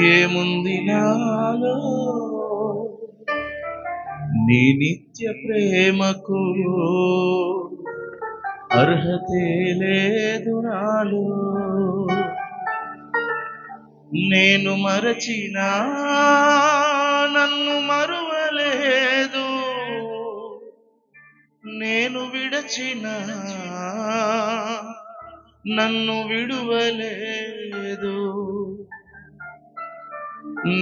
ఏముంది నాలో నీ నిత్య ప్రేమకు అర్హతే లేదు నాలో. నేను మరచినా నన్ను మరువలేదు, నేను విడచిన నన్ను విడువలేదు.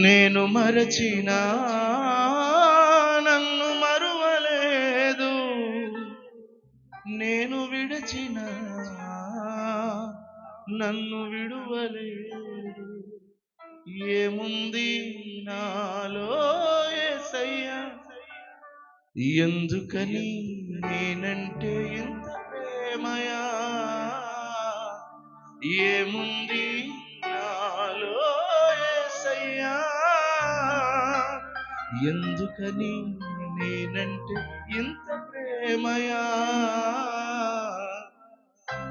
నేను మరచినా నన్ను మరువలేదు, నేను విడచిన నన్ను విడువలేదు. ఏముంది నాలో యేసయ్యా, ఎందుకని నేనంటే ఇంత ప్రేమయా? ఏముంది నాలో యేసయ్యా, ఎందుకని నేనంటే ఇంత ప్రేమయా?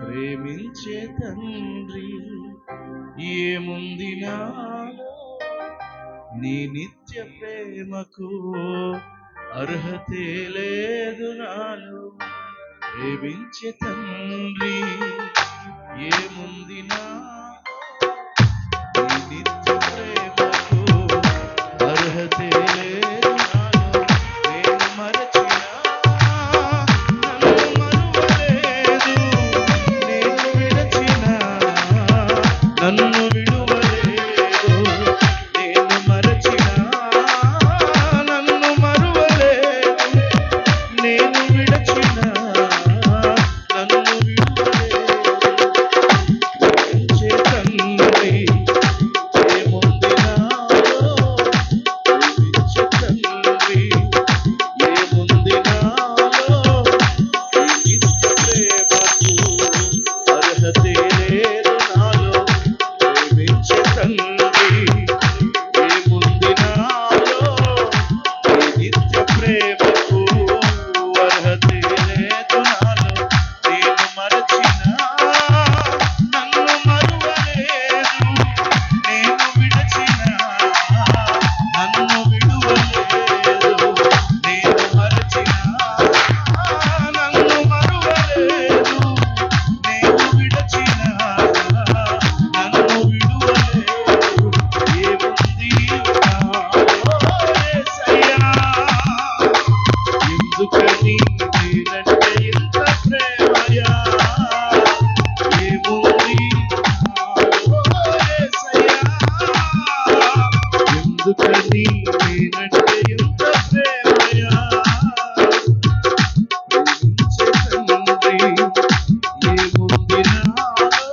ప్రేమించే తండ్రి ఏముంది నాలో నీ నిత్య ప్రేమకు అర్హతే లేదు నాలో. ప్రేమించే తండ్రి ఏముంది నాలో నీ నిత్య ప్రేమకు అర్హతే లేదు నాలో. నేను మరచినా నన్ను మరువలేదు, నేను విడచిన నన్ను విడువలేదు. నేను మరచినా నన్ను మరువలేదు, నేను విడచిన నన్ను విడువలేదు. ప్రేమించే తండ్రి ఏముంది నాలో, ప్రేమించే తండ్రి ఏముంది నాలో నీ నిత్య ప్రేమకు అర్హతే లేదు నాలో. ప్రేమించే తండ్రి ఏముంది నాలో నీ నిత్య ప్రేమకు అర్హతే లేదు నాలో. నేను మరచినా నన్ను మరువలేదు, నేను విడచిన నన్ను విడువలేదు. నేను మరచినా నన్ను మరువలేదు, నేను విడచిన నన్ను విడువలేదు. ఏముంది నాలో యేసయ్యా, ఎందుకని నేనంటే ఇంత ప్రేమయా? ఏముంది నాలో యేసయ్యా, ఎందుకని నేనంటే ఇంత ప్రేమయా? ప్రేమించే తండ్రి ఏముంది నాలో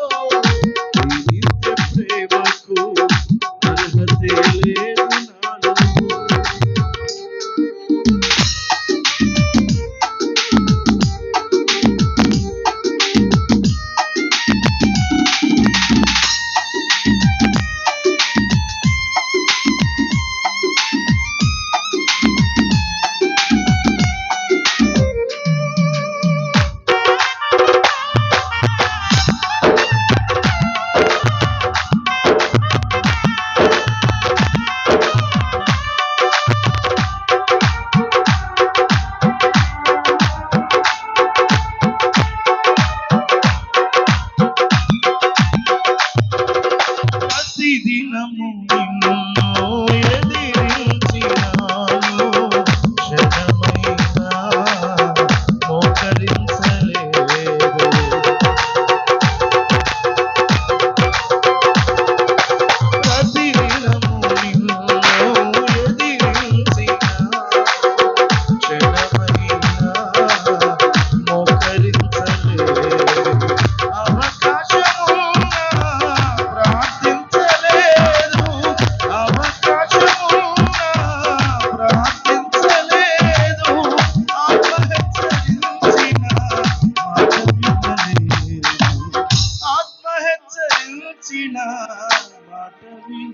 నీ నిత్య ప్రేమకు అర్హతే లేదు నాలో. ప్రతిదినము నిన్ను ఎదిరించినాను, క్షణమైనా మోకరించలేదు. ప్రతిదినము నిన్ను ఎదిరించినాను, క్షణమైనా మోకరించలేదు. అవకాశమున్నా ప్రార్థించలేదు, అవకాశమున్నా ప్రార్థించలేదు. ఆత్మహెచ్చరించిన మాట వినలేదు, ఆత్మహెచ్చరించిన మాట వినలేదు.